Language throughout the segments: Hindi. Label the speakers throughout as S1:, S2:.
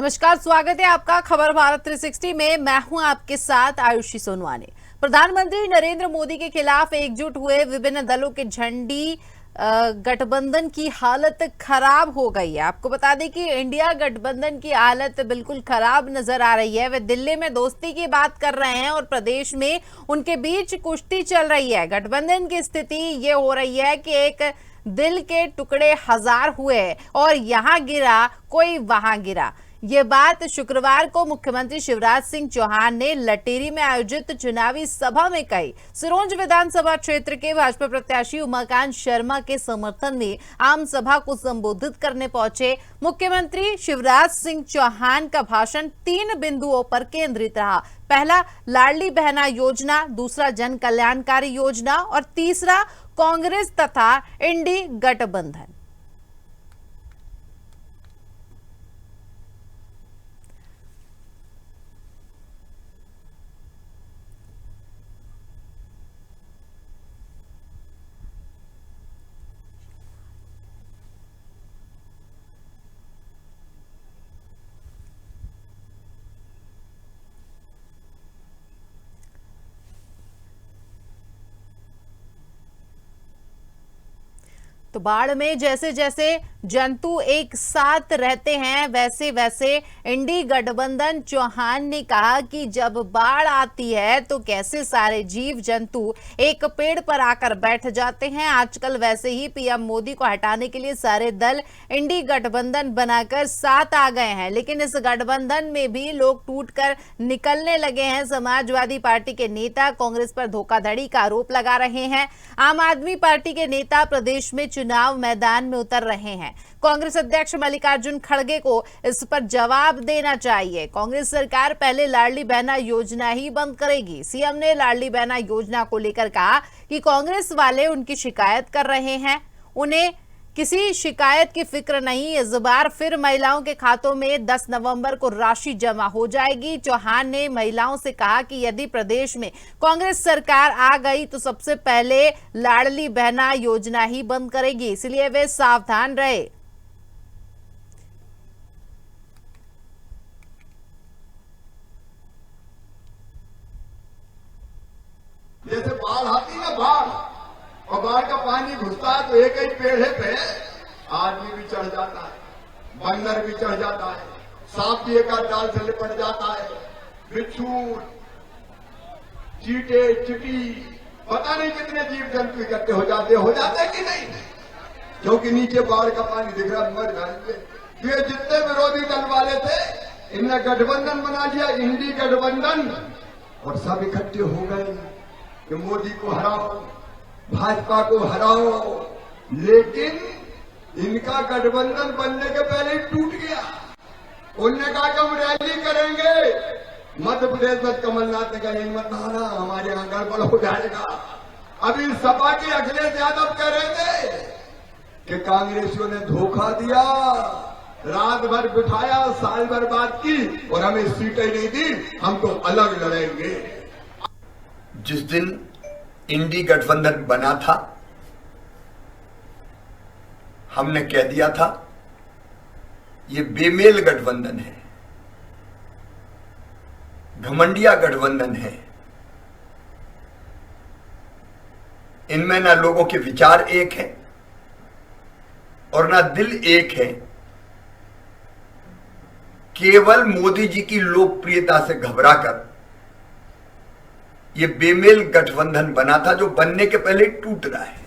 S1: नमस्कार, स्वागत है आपका खबर भारत 360 में। मैं हूं आपके साथ आयुषी सोनवाने। प्रधानमंत्री नरेंद्र मोदी के खिलाफ एकजुट हुए विभिन्न दलों के झंडी गठबंधन की हालत खराब हो गई है। आपको बता दें कि इंडिया गठबंधन की हालत बिल्कुल खराब नजर आ रही है। वे दिल्ली में दोस्ती की बात कर रहे हैं और प्रदेश में उनके बीच कुश्ती चल रही है। गठबंधन की स्थिति ये हो रही है कि एक दिल के टुकड़े हजार हुए और यहां गिरा कोई वहां गिरा। ये बात शुक्रवार को मुख्यमंत्री शिवराज सिंह चौहान ने लटेरी में आयोजित चुनावी सभा में कही। सिरोंज विधानसभा क्षेत्र के भाजपा प्रत्याशी उमाकांत शर्मा के समर्थन में आम सभा को संबोधित करने पहुंचे मुख्यमंत्री शिवराज सिंह चौहान का भाषण 3 बिंदुओं पर केंद्रित रहा। पहला, लाडली बहना योजना, दूसरा, जन कल्याणकारी योजना और तीसरा, कांग्रेस तथा इंडी गठबंधन। तो बाढ़ में जैसे जैसे जंतु एक साथ रहते हैं वैसे वैसे इंडी गठबंधन चौहान ने कहा कि जब बाढ़ आती है तो कैसे सारे जीव जंतु एक पेड़ पर आकर बैठ जाते हैं। आजकल वैसे ही पीएम मोदी को हटाने के लिए सारे दल इंडी गठबंधन बनाकर साथ आ गए हैं, लेकिन इस गठबंधन में भी लोग टूटकर निकलने लगे हैं। समाजवादी पार्टी के नेता कांग्रेस पर धोखाधड़ी का आरोप लगा रहे हैं। आम आदमी पार्टी के नेता प्रदेश में चुनाव मैदान में उतर रहे हैं। कांग्रेस अध्यक्ष मल्लिकार्जुन खड़गे को इस पर जवाब देना चाहिए। कांग्रेस सरकार पहले लाडली बहना योजना ही बंद करेगी। सीएम ने लाडली बहना योजना को लेकर कहा कि कांग्रेस वाले उनकी शिकायत कर रहे हैं, उन्हें किसी शिकायत की फिक्र नहीं। इस बार फिर महिलाओं के खातों में 10 नवंबर को राशि जमा हो जाएगी। चौहान ने महिलाओं से कहा कि यदि प्रदेश में कांग्रेस सरकार आ गई तो सबसे पहले लाडली बहना योजना ही बंद करेगी, इसलिए वे सावधान रहे।
S2: जैसे बाढ़ आती है बाढ़ और बाढ़ का पानी घुसता है तो एक ही पेड़ पे आदमी भी चढ़ जाता है, बंदर भी चढ़ जाता है, सांप भी एक डाल से लिपट जाता है, बिच्छू, चींटे, चिटी, पता नहीं कितने जीव जंतु इकट्ठे हो जाते कि नहीं, क्योंकि नीचे बाढ़ का पानी दिख रहा, मर जाएंगे। ये जितने विरोधी दल वाले थे इनने गठबंधन बना लिया, इंडी गठबंधन, और सब इकट्ठे हो गए कि मोदी को हराओ, भाजपा को हराओ, लेकिन इनका गठबंधन बनने के पहले ही टूट गया। उनने कहा कि हम रैली करेंगे, मध्य प्रदेश में कमलनाथ ने कहा नहीं मत आना, हमारे यहां गड़बड़ हो जाएगा। अभी सपा के अखिलेश यादव कह रहे थे कि कांग्रेसियों ने धोखा दिया, रात भर बिठाया, साल भर बात की और हमें सीटें नहीं दी, हम तो अलग लड़ेंगे।
S3: जिस दिन इंडी गठबंधन बना था हमने कह दिया था ये बेमेल गठबंधन है, घमंडिया गठबंधन है। इनमें ना लोगों के विचार एक हैं और ना दिल एक है। केवल मोदी जी की लोकप्रियता से घबराकर ये बेमेल गठबंधन बना था, जो बनने के पहले टूट रहा है।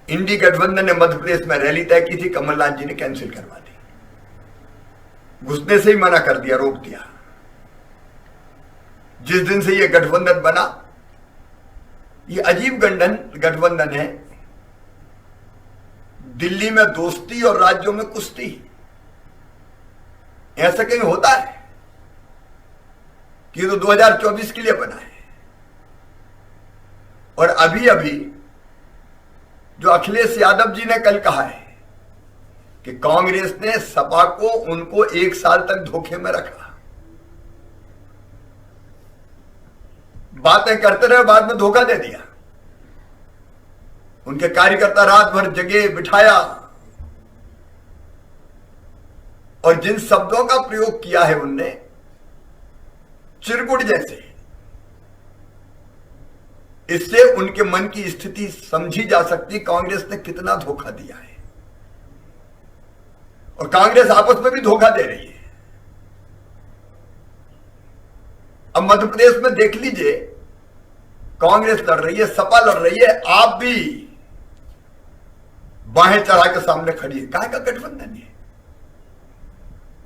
S3: इंडी गठबंधन ने मध्य प्रदेश में रैली तय की थी, कमलनाथ जी ने कैंसिल करवा दी, घुसने से ही मना कर दिया, रोक दिया। जिस दिन से ये गठबंधन बना, ये अजीब गठबंधन है। दिल्ली में दोस्ती और राज्यों में कुश्ती, ऐसा कहीं होता है? कि ये तो 2024 के लिए बना है। और अभी अभी जो अखिलेश यादव जी ने कल कहा है कि कांग्रेस ने सपा को उनको 1 साल तक धोखे में रखा, बातें करते रहे, बाद में धोखा दे दिया। उनके कार्यकर्ता रात भर जगे बिठाया और जिन शब्दों का प्रयोग किया है उनने, चिरकुट जैसे, इससे उनके मन की स्थिति समझी जा सकती कांग्रेस ने कितना धोखा दिया है, और कांग्रेस आपस में भी धोखा दे रही है। अब मध्य प्रदेश में देख लीजिए, कांग्रेस लड़ रही है, सपा लड़ रही है, आप भी बाहें चढ़ा के सामने खड़ी है। काहे का गठबंधन है?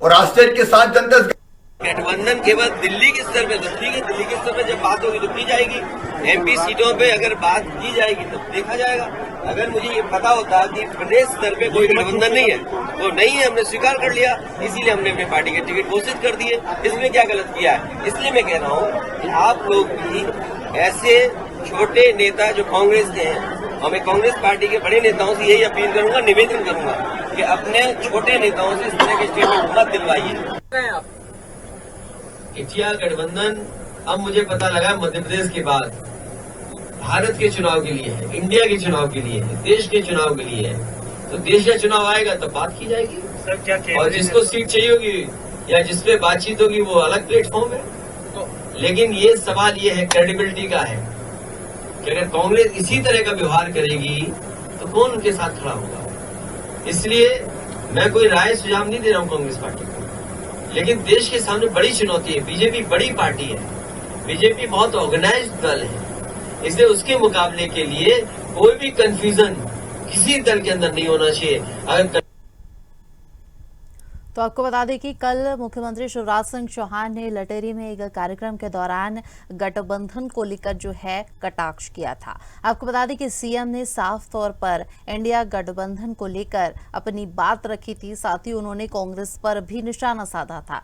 S3: और आश्चर्य के साथ जनता
S4: गठबंधन केवल दिल्ली के स्तर पे, तो ठीक है, दिल्ली के स्तर पे जब बात होगी तो की जाएगी। एमपी सीटों पे अगर बात की जाएगी तो देखा जाएगा। अगर मुझे ये पता होता कि प्रदेश स्तर पे कोई गठबंधन नहीं है तो नहीं है, हमने स्वीकार कर लिया, इसीलिए हमने अपने पार्टी के टिकट घोषित कर दिए। इसमें क्या गलत किया है? इसलिए मैं कह रहा हूँ कि आप लोग भी ऐसे छोटे नेता जो कांग्रेस के हैं, और मैं कांग्रेस पार्टी के बड़े नेताओं से यही अपील करूंगा, निवेदन करूंगा कि अपने छोटे नेताओं से इस तरह के स्टेटमेंट मत दिलवाइए। इंडिया गठबंधन अब मुझे पता लगा मध्य प्रदेश के बाद भारत के चुनाव के लिए है, इंडिया के चुनाव के लिए है, देश के चुनाव के लिए है। तो देश का चुनाव आएगा तब बात की जाएगी। सर, क्या और जिसको सीट चाहिए होगी या जिसपे बातचीत होगी वो अलग प्लेटफॉर्म है। लेकिन ये सवाल ये है, क्रेडिबिलिटी का है कि अगर कांग्रेस इसी तरह का व्यवहार करेगी तो कौन उनके साथ खड़ा होगा। इसलिए मैं कोई राय सुझाव नहीं दे रहा हूँ कांग्रेस पार्टी को, लेकिन देश के सामने बड़ी चुनौती है। बीजेपी बड़ी पार्टी है, बीजेपी बहुत ऑर्गेनाइज्ड दल है, इसलिए उसके मुकाबले के लिए कोई भी कंफ्यूजन किसी दल के अंदर नहीं होना चाहिए। अगर
S1: तो आपको बता दें कि कल मुख्यमंत्री शिवराज सिंह चौहान ने लटेरी में एक कार्यक्रम के दौरान गठबंधन को लेकर जो है कटाक्ष किया था। आपको बता दें कि सीएम ने साफ तौर पर इंडिया गठबंधन को लेकर अपनी बात रखी थी, साथ ही उन्होंने कांग्रेस पर भी निशाना साधा था।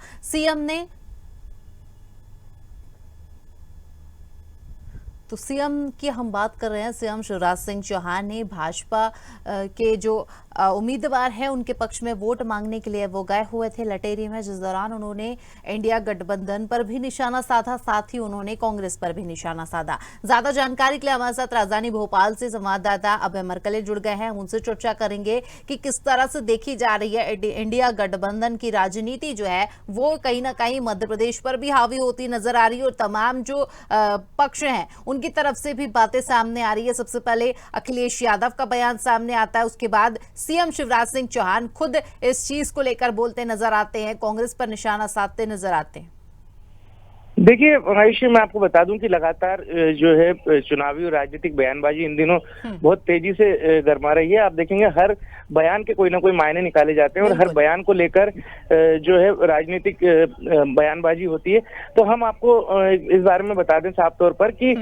S1: सीएम की हम बात कर रहे हैं। सीएम शिवराज सिंह चौहान ने भाजपा के जो उम्मीदवार हैं उनके पक्ष में वोट मांगने के लिए वो गए हुए थे लटेरी में, जिस दौरान उन्होंने इंडिया गठबंधन पर भी निशाना साधा, साथ ही उन्होंने कांग्रेस पर भी निशाना साधा। ज्यादा जानकारी के लिए हमारे साथ राजधानी भोपाल से संवाददाता अभय मरकले जुड़ गए हैं। उनसे चर्चा करेंगे कि किस तरह से देखी जा रही है इंडिया गठबंधन की राजनीति जो है वो कहीं ना कहीं मध्य प्रदेश पर भी हावी होती नजर आ रही है, और तमाम जो पक्ष हैं उनकी तरफ से भी बातें सामने आ रही है। सबसे पहले अखिलेश यादव का बयान सामने आता है, उसके बाद सीएम शिवराज सिंह चौहान खुद इस चीज को लेकर बोलते नजर आते हैं, कांग्रेस पर निशाना साधते नजर आते हैं।
S5: देखिए आयुषी, मैं आपको बता दूं कि लगातार जो है चुनावी और राजनीतिक बयानबाजी इन दिनों बहुत तेजी से गरमा रही है। आप देखेंगे हर बयान के कोई ना कोई मायने निकाले जाते हैं और हर बयान को लेकर जो है राजनीतिक बयानबाजी होती है। तो हम आपको इस बारे में बता दें साफ तौर पर कि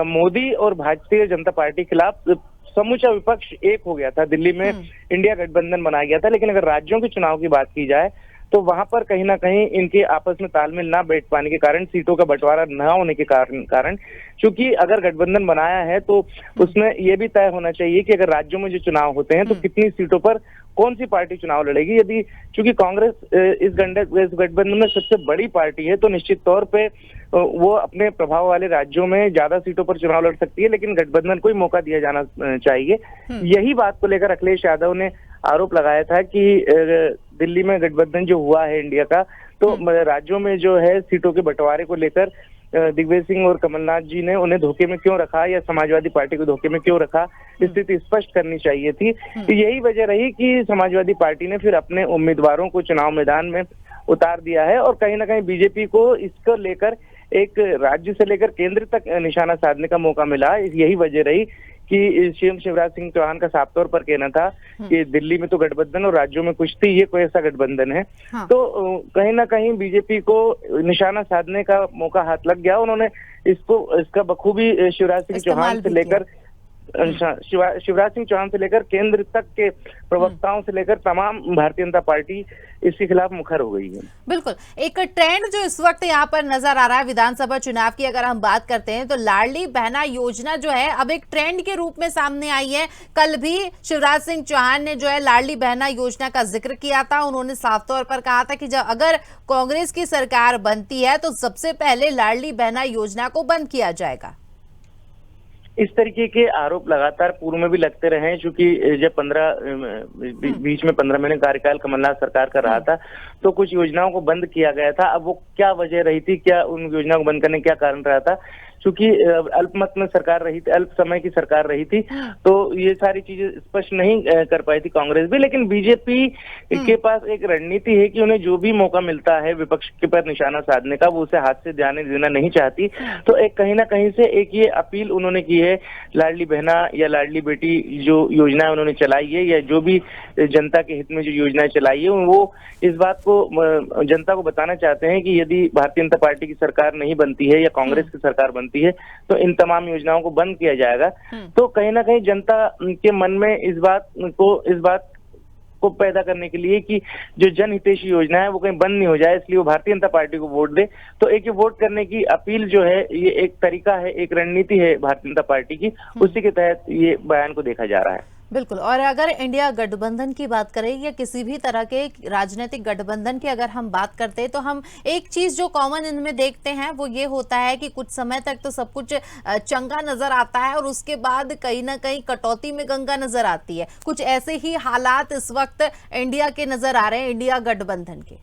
S5: मोदी और भारतीय जनता पार्टी के खिलाफ समूचा विपक्ष एक हो गया था। दिल्ली में इंडिया गठबंधन बनाया गया था, लेकिन अगर राज्यों के चुनाव की बात की जाए तो वहां पर कहीं ना कहीं इनके आपस में तालमेल ना बैठ पाने के कारण, सीटों का बंटवारा न होने के कारण क्योंकि अगर गठबंधन बनाया है तो उसमें यह भी तय होना चाहिए कि अगर राज्यों में जो चुनाव होते हैं तो कितनी सीटों पर कौन सी पार्टी चुनाव लड़ेगी। यदि चूंकि कांग्रेस इस गठबंधन में सबसे बड़ी पार्टी है तो निश्चित तौर पे वो अपने प्रभाव वाले राज्यों में ज्यादा सीटों पर चुनाव लड़ सकती है, लेकिन गठबंधन को ही मौका दिया जाना चाहिए। यही बात को लेकर अखिलेश यादव ने आरोप लगाया था कि दिल्ली में गठबंधन जो हुआ है इंडिया का, तो राज्यों में जो है सीटों के बंटवारे को लेकर दिग्विजय सिंह और कमलनाथ जी ने उन्हें धोखे में क्यों रखा या समाजवादी पार्टी को धोखे में क्यों रखा, स्थिति स्पष्ट करनी चाहिए थी। तो यही वजह रही कि समाजवादी पार्टी ने फिर अपने उम्मीदवारों को चुनाव मैदान में उतार दिया है और कहीं ना कहीं बीजेपी को इसको लेकर एक राज्य से लेकर केंद्र तक निशाना साधने का मौका मिला। यही वजह रही कि सीएम शिवराज सिंह चौहान का साफ तौर पर कहना था कि दिल्ली में तो गठबंधन और राज्यों में कुछ थी, ये कोई ऐसा गठबंधन है। तो कहीं ना कहीं बीजेपी को निशाना साधने का मौका हाथ लग गया। उन्होंने इसका बखूबी शिवराज सिंह चौहान से लेकर केंद्र तक के प्रवक्ताओं से लेकर तमाम भारतीय जनता पार्टी इसके खिलाफ मुखर हो गई है।
S1: बिल्कुल, एक ट्रेंड जो इस वक्त यहाँ पर नजर आ रहा है विधानसभा चुनाव की अगर हम बात करते हैं तो लाडली बहना योजना जो है अब एक ट्रेंड के रूप में सामने आई है। कल भी शिवराज सिंह चौहान ने जो है लाडली बहना योजना का जिक्र किया था। उन्होंने साफ तौर पर कहा था कि जब अगर कांग्रेस की सरकार बनती है तो सबसे पहले लाडली बहना योजना को बंद किया जाएगा।
S5: इस तरीके के आरोप लगातार पूर्व में भी लगते रहे हैं, क्योंकि जब बीच में 15 महीने कार्यकाल कमलनाथ सरकार का रहा था तो कुछ योजनाओं को बंद किया गया था। अब वो क्या वजह रही थी, क्या उन योजनाओं को बंद करने का क्या कारण रहा था, क्योंकि अल्पमत में सरकार रही थी, अल्प समय की सरकार रही थी, तो ये सारी चीजें स्पष्ट नहीं कर पाई थी कांग्रेस भी। लेकिन बीजेपी के पास एक रणनीति है कि उन्हें जो भी मौका मिलता है विपक्ष के पर निशाना साधने का, वो उसे हाथ से जाने देना नहीं चाहती। तो एक कहीं ना कहीं से एक ये अपील उन्होंने की है, लाडली बहना या लाडली बेटी जो योजना उन्होंने चलाई है, या जो भी जनता के हित में जो योजनाएं चलाई है, वो इस बात को जनता को बताना चाहते हैं कि यदि भारतीय जनता पार्टी की सरकार नहीं बनती है या कांग्रेस की सरकार बनती है तो इन तमाम योजनाओं को बंद किया जाएगा। तो कहीं ना कहीं जनता के मन में इस बात को पैदा करने के लिए कि जो जनहितैषी योजना है वो कहीं बंद नहीं हो जाए, इसलिए वो भारतीय जनता पार्टी को वोट दे। तो एक ये वोट करने की अपील जो है, ये एक तरीका है, एक रणनीति है भारतीय जनता पार्टी की, उसी के तहत ये बयान को देखा जा रहा है।
S1: बिल्कुल। और अगर इंडिया गठबंधन की बात करें या किसी भी तरह के राजनीतिक गठबंधन की अगर हम बात करते हैं तो हम एक चीज जो कॉमन इनमें देखते हैं वो ये होता है कि कुछ समय तक तो सब कुछ चंगा नजर आता है और उसके बाद कहीं ना कहीं कटौती में गंगा नजर आती है। कुछ ऐसे ही हालात इस वक्त इंडिया के नजर आ रहे हैं, इंडिया गठबंधन के।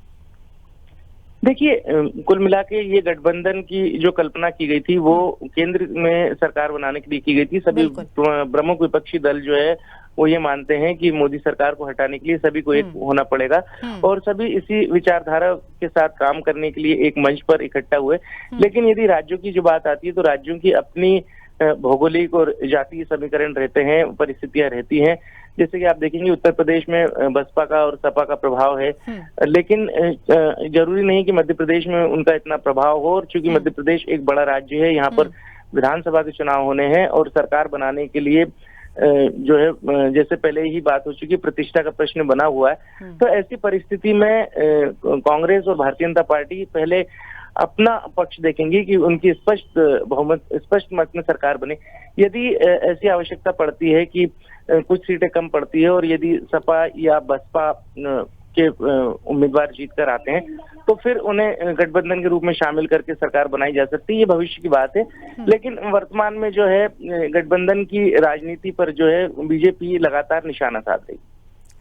S5: देखिए, कुल मिला के ये गठबंधन की जो कल्पना की गई थी वो केंद्र में सरकार बनाने के लिए की गई थी। सभी प्रमुख विपक्षी दल जो है वो ये मानते हैं कि मोदी सरकार को हटाने के लिए सभी को एक होना पड़ेगा और सभी इसी विचारधारा के साथ काम करने के लिए एक मंच पर इकट्ठा हुए। लेकिन यदि राज्यों की जो बात आती है तो राज्यों की अपनी भौगोलिक और जातीय समीकरण रहते हैं, परिस्थितियां रहती हैं। जैसे कि आप देखेंगे उत्तर प्रदेश में बसपा का और सपा का प्रभाव है, लेकिन जरूरी नहीं कि मध्य प्रदेश में उनका इतना प्रभाव हो। और चूंकि मध्य प्रदेश एक बड़ा राज्य है, यहाँ पर विधानसभा के चुनाव होने हैं और सरकार बनाने के लिए जो है जैसे पहले ही बात हो चुकी, प्रतिष्ठा का प्रश्न बना हुआ है। तो ऐसी परिस्थिति में कांग्रेस और भारतीय जनता पार्टी पहले अपना पक्ष देखेंगे कि उनकी स्पष्ट मत में सरकार बने। यदि ऐसी आवश्यकता पड़ती है कि कुछ सीटें कम पड़ती है और यदि सपा या बसपा के उम्मीदवार जीत कर आते हैं तो फिर उन्हें गठबंधन के रूप में शामिल करके सरकार बनाई जा सकती है, ये भविष्य की बात है। लेकिन वर्तमान में जो है गठबंधन की राजनीति पर जो है बीजेपी लगातार निशाना साध रही।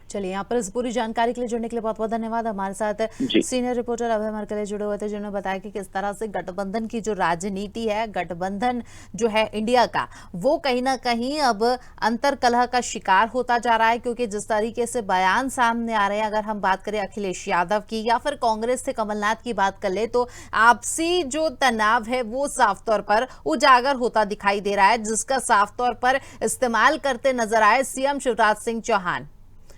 S1: चलिए, यहाँ पर इस पूरी जानकारी के लिए जुड़ने के लिए बहुत बहुत धन्यवाद। हमारे साथ सीनियर रिपोर्टर अभय मरकले जुड़े हुए थे, जिन्होंने बताया कि किस तरह से गठबंधन की जो राजनीति है, गठबंधन जो है इंडिया का, वो कहीं ना कहीं अब अंतर कलह का शिकार होता जा रहा है। क्योंकि जिस तरीके से बयान सामने आ रहे हैं, अगर हम बात करें अखिलेश यादव की या फिर कांग्रेस से कमलनाथ की बात कर ले, तो आपसी जो तनाव है वो साफ तौर पर उजागर होता दिखाई दे रहा है, जिसका साफ तौर पर इस्तेमाल करते नजर आए सीएम शिवराज सिंह चौहान।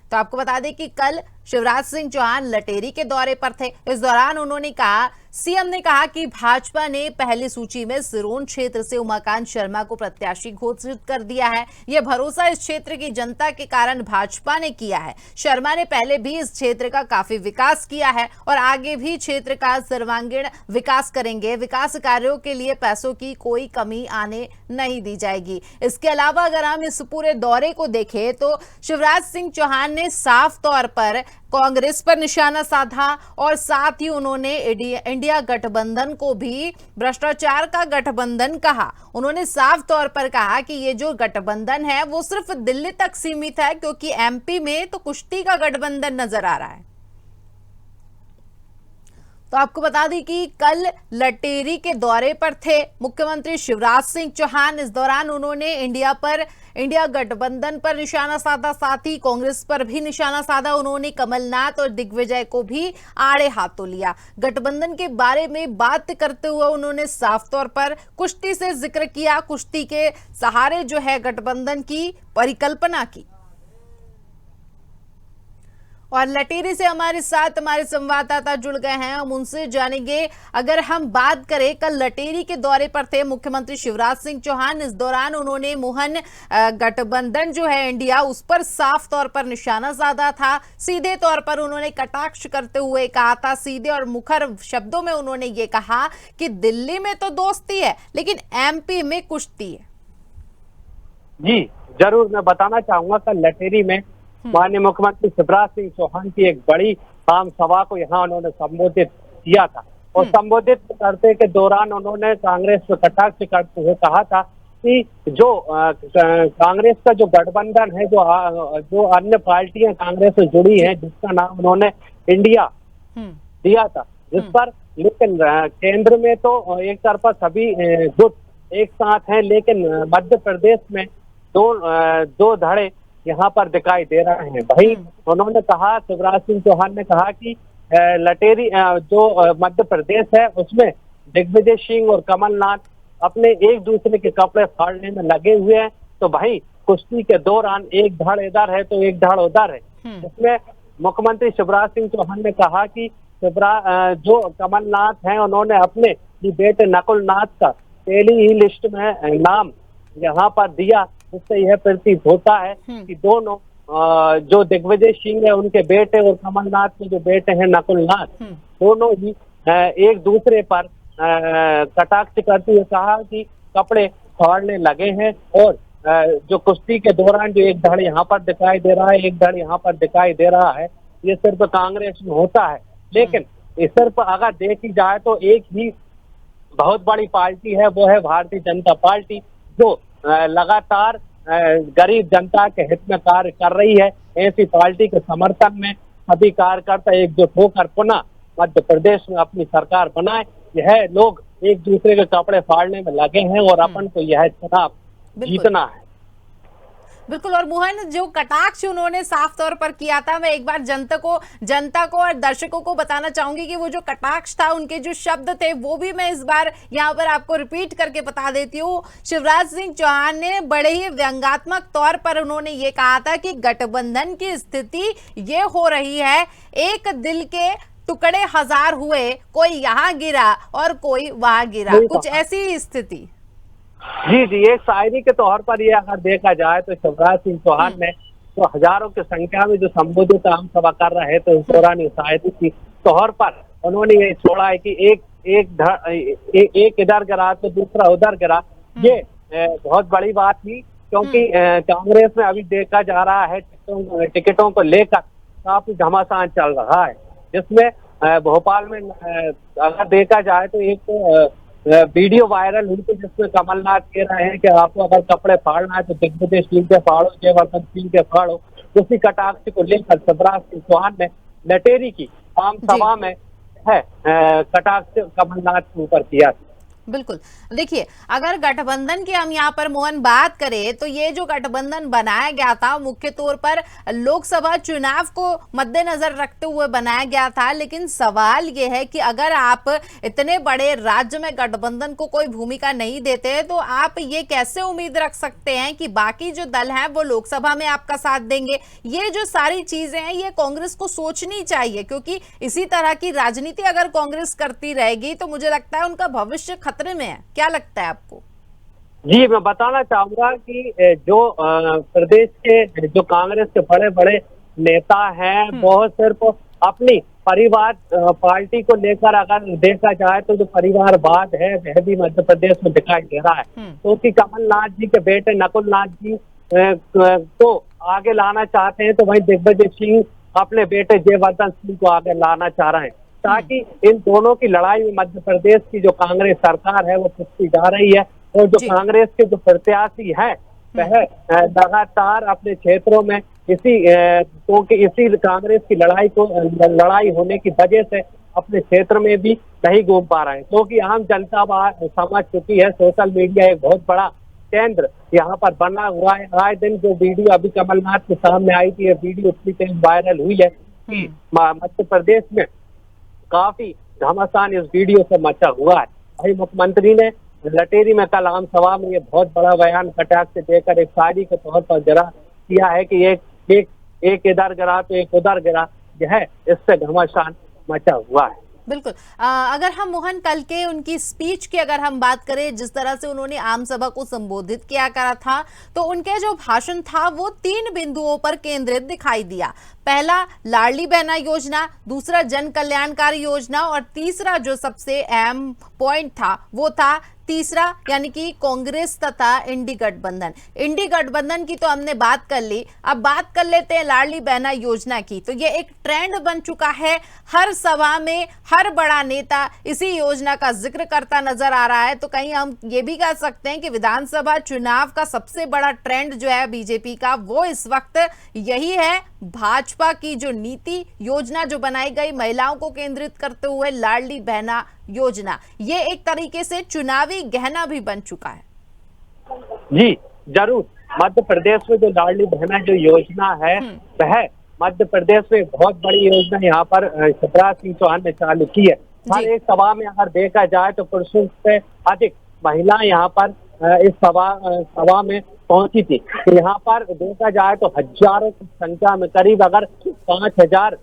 S1: तो आपको बता दें कि कल शिवराज सिंह चौहान लटेरी के दौरे पर थे। इस दौरान उन्होंने कहा, सीएम ने कहा कि भाजपा ने पहली सूची में सिरोंज क्षेत्र से उमाकांत शर्मा को प्रत्याशी घोषित कर दिया है। यह भरोसा इस क्षेत्र की जनता के कारण भाजपा ने किया है। शर्मा ने पहले भी इस क्षेत्र का काफी विकास किया है और आगे भी क्षेत्र का सर्वांगीण विकास करेंगे। विकास कार्यों के लिए पैसों की कोई कमी आने नहीं दी जाएगी। इसके अलावा अगर हम इस पूरे दौरे को देखें तो शिवराज सिंह चौहान ने साफ तौर पर कांग्रेस पर निशाना साधा और साथ ही उन्होंने इंडिया गठबंधन को भी भ्रष्टाचार का गठबंधन कहा। उन्होंने साफ तौर पर कहा कि ये जो गठबंधन है वो सिर्फ दिल्ली तक सीमित है, क्योंकि एमपी में तो कुश्ती का गठबंधन नजर आ रहा है। तो आपको बता दें कि कल लटेरी के दौरे पर थे मुख्यमंत्री शिवराज सिंह चौहान। इस दौरान उन्होंने इंडिया गठबंधन पर निशाना साधा, साथ ही कांग्रेस पर भी निशाना साधा। उन्होंने कमलनाथ और दिग्विजय को भी आड़े हाथों लिया। गठबंधन के बारे में बात करते हुए उन्होंने साफ तौर पर कुश्ती से जिक्र किया, कुश्ती के सहारे जो है गठबंधन की परिकल्पना की। और लटेरी से हमारे साथ हमारे संवाददाता जुड़ गए हैं, हम उनसे जानेंगे। अगर हम बात करें, कल लटेरी के दौरे पर थे मुख्यमंत्री शिवराज सिंह चौहान। इस दौरान उन्होंने मोहन गठबंधन जो है इंडिया, उस पर साफ तौर पर निशाना साधा था। सीधे तौर पर उन्होंने कटाक्ष करते हुए कहा था, सीधे और मुखर शब्दों में उन्होंने ये कहा कि दिल्ली में तो दोस्ती है लेकिन एमपी में कुश्ती है।
S6: जी जरूर, मैं बताना चाहूंगा कल लटेरी में माननीय मुख्यमंत्री शिवराज सिंह चौहान की एक बड़ी आम सभा को यहाँ उन्होंने संबोधित किया था और संबोधित करते के दौरान उन्होंने कांग्रेस को कटाक्ष करते हुए कहा था कि जो कांग्रेस का जो गठबंधन है, जो अन्य पार्टियां कांग्रेस से जुड़ी हैं, जिसका नाम उन्होंने इंडिया दिया था, जिस पर लेकिन केंद्र में तो एक तरफा सभी गुट एक साथ हैं, लेकिन मध्य प्रदेश में दो धड़े यहाँ पर दिखाई दे रहे हैं। वही उन्होंने कहा, शिवराज सिंह चौहान ने कहा कि लटेरी जो मध्य प्रदेश है उसमें दिग्विजय सिंह और कमलनाथ अपने एक दूसरे के कपड़े फाड़ने में लगे हुए हैं। तो भाई कुश्ती के दौरान एक धड़ इधर है तो एक धड़ उधर है। इसमें मुख्यमंत्री शिवराज सिंह चौहान ने कहा कि जो कमलनाथ हैं उन्होंने अपने बेटे नकुल नाथ का पहली ही लिस्ट में नाम यहाँ पर दिया, जिससे यह प्रतीत होता है कि दोनों जो दिग्विजय सिंह है उनके बेटे और कमलनाथ के जो बेटे हैं नकुल नाथ, दोनों ही एक दूसरे पर कटाक्ष करते हुए कहा कि कपड़े फाड़ने लगे हैं। और जो कुश्ती के दौरान जो एक धड़ यहाँ पर दिखाई दे रहा है, एक धड़ यहाँ पर दिखाई दे रहा है, ये सिर्फ कांग्रेस में होता है। लेकिन इस सिर्फ अगर देखी जाए तो एक ही बहुत बड़ी पार्टी है, वो है भारतीय जनता पार्टी, जो लगातार गरीब जनता के हित में कार्य कर रही है। ऐसी पार्टी के समर्थन में सभी कार्यकर्ता एकजुट होकर पुनः मध्य प्रदेश में अपनी सरकार बनाए। यह लोग एक दूसरे के कपड़े फाड़ने में लगे हैं और अपन को यह चुनाव जीतना है।
S1: बिल्कुल। और मोहन, जो कटाक्ष उन्होंने साफ तौर पर किया था, मैं एक बार जनता को और दर्शकों को बताना चाहूंगी कि वो जो कटाक्ष था, उनके जो शब्द थे वो भी मैं इस बार यहाँ पर आपको रिपीट करके बता देती हूँ। शिवराज सिंह चौहान ने बड़े ही व्यंग्यात्मक तौर पर उन्होंने ये कहा था कि गठबंधन की स्थिति ये हो रही है, एक दिल के टुकड़े हजार हुए, कोई यहाँ गिरा और कोई वहां गिरा, कुछ ऐसी स्थिति।
S6: जी, एक शायरी के तौर पर ये अगर देखा जाए तो शिवराज सिंह चौहान ने तो हजारों की संख्या में जो संबोधित आम सभा कर रहे थे, उस दौरान शायरी के तौर पर उन्होंने ये छोड़ा है कि एक इधर गिरा तो दूसरा उधर गिरा। ये बहुत बड़ी बात थी, क्योंकि कांग्रेस में अभी देखा जा रहा है टिकटों को लेकर काफी घमासान चल रहा है, जिसमें भोपाल में अगर देखा जाए तो एक वीडियो वायरल हुई थी, जिसमें कमलनाथ कह रहे हैं कि आपको अगर कपड़े फाड़ना है तो दिग्विजय सिंह के फाड़ो, जयवर्धन सिंह के फाड़ो। उसी कटाक्ष को लेकर शिवराज सिंह चौहान ने लटेरी की आम सभा में कटाक्ष कमलनाथ के ऊपर किया था।
S1: बिल्कुल। देखिए, अगर गठबंधन की हम यहाँ पर मोहन बात करें तो ये जो गठबंधन बनाया गया था मुख्य तौर पर लोकसभा चुनाव को मद्देनजर रखते हुए बनाया गया था। लेकिन सवाल ये है कि अगर आप इतने बड़े राज्य में गठबंधन को कोई भूमिका नहीं देते तो आप ये कैसे उम्मीद रख सकते हैं कि बाकी जो दल हैं वो लोकसभा में आपका साथ देंगे। ये जो सारी चीजें हैं ये कांग्रेस को सोचनी चाहिए, क्योंकि इसी तरह की राजनीति अगर कांग्रेस करती रहेगी तो मुझे लगता है उनका भविष्य खतरे में है। क्या लगता है आपको?
S6: जी, मैं बताना चाहूंगा कि जो प्रदेश के जो कांग्रेस के बड़े बड़े नेता हैं, वो सिर्फ अपनी परिवार पार्टी को लेकर अगर देखा जाए तो जो परिवारवाद है वह भी मध्य प्रदेश में दिखाई दे रहा है। क्योंकि कमलनाथ जी के बेटे नकुल नाथ जी को आगे लाना चाहते हैं, तो वहीं दिग्विजय सिंह अपने बेटे जयवर्धन सिंह को आगे लाना चाह रहे हैं, ताकि इन दोनों की लड़ाई में मध्य प्रदेश की जो कांग्रेस सरकार है वो पिछती जा रही है। और जो कांग्रेस के जो प्रत्याशी है वह लगातार अपने क्षेत्रों में इसी कांग्रेस की लड़ाई होने की वजह से अपने क्षेत्र में भी नहीं घूम पा रहे हैं, क्योंकि आम जनता समझ चुकी है। सोशल मीडिया एक बहुत बड़ा केंद्र यहाँ पर बना हुआ है। आए दिन जो वीडियो अभी कमलनाथ के सामने आई थी, ये वीडियो इतनी तेज वायरल हुई है कि मध्य प्रदेश में काफी घमासान इस वीडियो से मचा हुआ है। भाई मुख्यमंत्री ने लटेरी में कल आम सभा में ये बहुत बड़ा बयान कटाक्ष से देकर एक शायरी के तौर पर जरा किया है कि एक इधर गिरा तो एक उधर गिरा। यह इससे घमासान मचा हुआ है।
S1: बिल्कुल। अगर हम मोहन कल के उनकी स्पीच की अगर हम बात करें, जिस तरह से उन्होंने आम सभा को संबोधित किया करा था, तो उनके जो भाषण था वो 3 बिंदुओं पर केंद्रित दिखाई दिया। पहला लाडली बहना योजना, दूसरा जन कल्याणकारी योजना और तीसरा जो सबसे अहम पॉइंट था वो था तीसरा यानी कि कांग्रेस तथा इंडी गठबंधन। इंडी गठबंधन की तो हमने बात कर ली, अब बात कर लेते हैं लाडली बहना योजना की। तो ये एक ट्रेंड बन चुका है, हर सभा में हर बड़ा नेता इसी योजना का जिक्र करता नजर आ रहा है। तो कहीं हम ये भी कह सकते हैं कि विधानसभा चुनाव का सबसे बड़ा ट्रेंड जो है बीजेपी का वो इस वक्त यही है, भाजपा की जो नीति योजना जो बनाई गई महिलाओं को केंद्रित करते हुए लाडली बहना योजना, ये एक तरीके से चुनावी गहना भी बन चुका है।
S6: जी जरूर, मध्य प्रदेश में जो लाडली बहना जो योजना है वह मध्य प्रदेश में बहुत बड़ी योजना यहाँ पर शिवराज सिंह चौहान ने चालू की है। हर एक सभा में अगर देखा जाए तो पुरुषों से अधिक महिलाएं यहाँ पर इस सभा में पहुंची थी। तो यहाँ पर देखा जाए तो हजारों की संख्या में करीब अगर 5000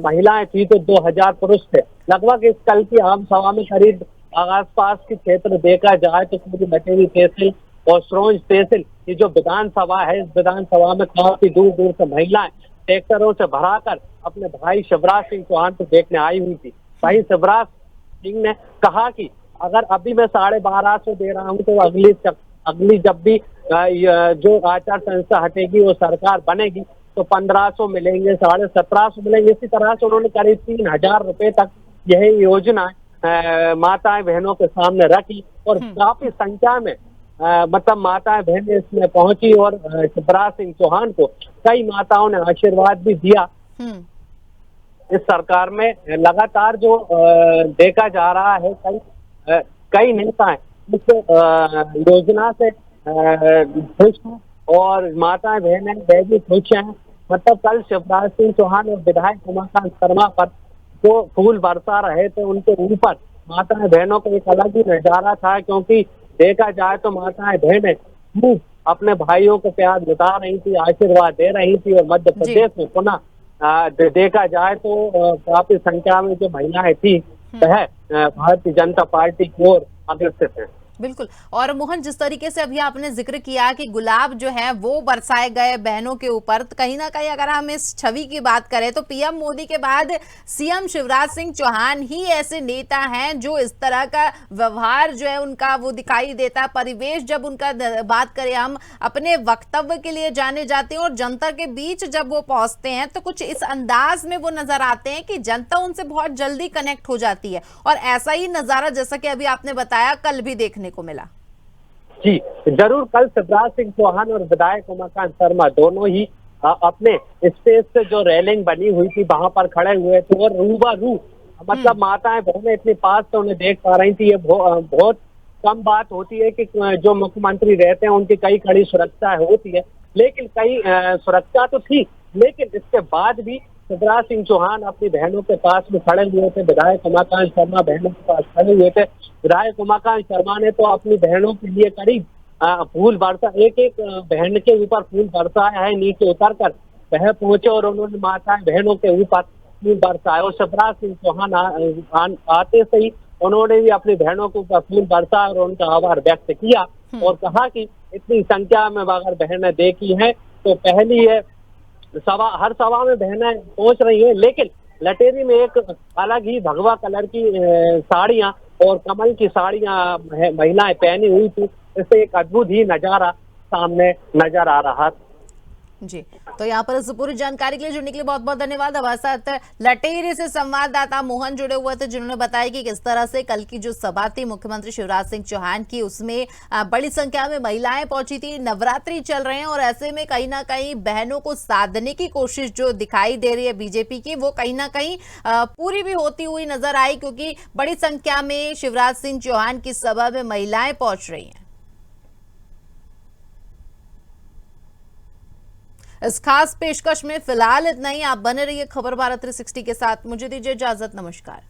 S6: महिलाएं थी तो 2000 पुरुष थे। लगभग इस कल की आम सभा में करीब आसपास के क्षेत्र देखा जाए तो पूरी मटेरी तहसील और सरोज तहसील ये जो विधानसभा है, इस विधानसभा में काफी दूर दूर से महिलाएं ट्रैक्टरों से भराकर अपने भाई शिवराज सिंह चौहान को देखने आई हुई थी। भाई शिवराज सिंह ने कहा कि अगर अभी मैं 1250 दे रहा हूँ तो अगली जब भी जो आचार संहिता हटेगी वो सरकार बनेगी तो 1500 मिलेंगे, 1750 मिलेंगे। इसी तरह से उन्होंने करीब 3000 रुपए तक यह योजना माताएं बहनों के सामने रखी और काफी संख्या में मतलब माताएं बहनें इसमें पहुंची और शिवराज सिंह चौहान को कई माताओं ने आशीर्वाद भी दिया। इस सरकार में लगातार जो देखा जा रहा है कई नेता इस योजना से खुश हैं और माताएं बहनें भी खुश हैं। मतलब कल शिवराज सिंह चौहान और विधायक उमाकांत शर्मा पर जो फूल बरसा रहे थे उनके ऊपर माताएं बहनों का एक अलग ही नजारा था, क्योंकि देखा जाए तो माताएं बहनें खूब अपने भाइयों को प्यार जता रही थी, आशीर्वाद दे रही थी। और मध्य प्रदेश में पुनः देखा जाए तो काफी संख्या में जो महिलाएं थी वह भारतीय जनता पार्टी की ओर अग्रसर है।
S1: बिल्कुल। और मोहन, जिस तरीके से अभी आपने जिक्र किया कि गुलाब जो है वो बरसाए गए बहनों के ऊपर, तो कहीं ना कहीं अगर हम इस छवि की बात करें तो पीएम मोदी के बाद सीएम शिवराज सिंह चौहान ही ऐसे नेता हैं जो इस तरह का व्यवहार जो है उनका वो दिखाई देता। परिवेश जब उनका बात करें, हम अपने वक्तव्य के लिए जाने जाते हैं और जनता के बीच जब वो पहुंचते हैं तो कुछ इस अंदाज में वो नजर आते हैं कि जनता उनसे बहुत जल्दी कनेक्ट हो जाती है। और ऐसा ही नजारा जैसा कि अभी आपने बताया कल भी देखने को मिला।
S6: जी जरूर, कल शिवराज सिंह चौहान और विधायक उमाकांत शर्मा दोनों ही अपने स्टेज से जो रेलिंग बनी हुई थी वहां पर खड़े हुए थे और रूबरू मतलब माताएं बहनें इतनी पास से उन्हें देख पा रही थी। ये बहुत कम बात होती है कि जो मुख्यमंत्री रहते हैं उनकी कई कड़ी सुरक्षा होती है, लेकिन कई सुरक्षा तो थी, लेकिन इसके बाद भी शिवराज सिंह चौहान अपनी बहनों के पास में खड़े हुए थे। विधायक उमाकांत शर्मा बहनों के पास खड़े हुए थे। विधायक उमाकांत शर्मा ने तो अपनी बहनों के लिए करीब फूल बरसा, एक एक बहन के ऊपर फूल बरसाया है। नीचे उतर कर वह पहुंचे और उन्होंने माताएं बहनों के ऊपर फूल बरसाया। और शिवराज सिंह चौहान आते से ही उन्होंने भी अपनी बहनों के ऊपर फूल बरसाया और उनका आभार व्यक्त किया और कहा कि इतनी संख्या में अगर बहनें देखी हैं तो पहली है हर सभा में बहनें पहुंच रही है, लेकिन लटेरी में एक अलग ही भगवा कलर की साड़ियां और कमल की साड़ियां महिलाएं पहनी हुई थी। इससे एक अद्भुत ही नजारा सामने नजर आ रहा था।
S1: जी, तो यहाँ पर इस पूरी जानकारी के लिए जुड़ने के लिए बहुत बहुत धन्यवाद। हमारे साथ लटेरी से संवाददाता मोहन जुड़े हुए थे, जिन्होंने बताया कि किस तरह से कल की जो सभा थी मुख्यमंत्री शिवराज सिंह चौहान की, उसमें बड़ी संख्या में महिलाएं पहुंची थी। नवरात्रि चल रहे हैं और ऐसे में कहीं ना कहीं बहनों को साधने की कोशिश जो दिखाई दे रही है बीजेपी की, वो कहीं ना कहीं पूरी भी होती हुई नजर आई, क्योंकि बड़ी संख्या में शिवराज सिंह चौहान की सभा में महिलाएं पहुंच रही हैं। इस खास पेशकश में फिलहाल इतना ही। आप बने रहिए खबर भारत 360 के साथ। मुझे दीजिए इजाजत, नमस्कार।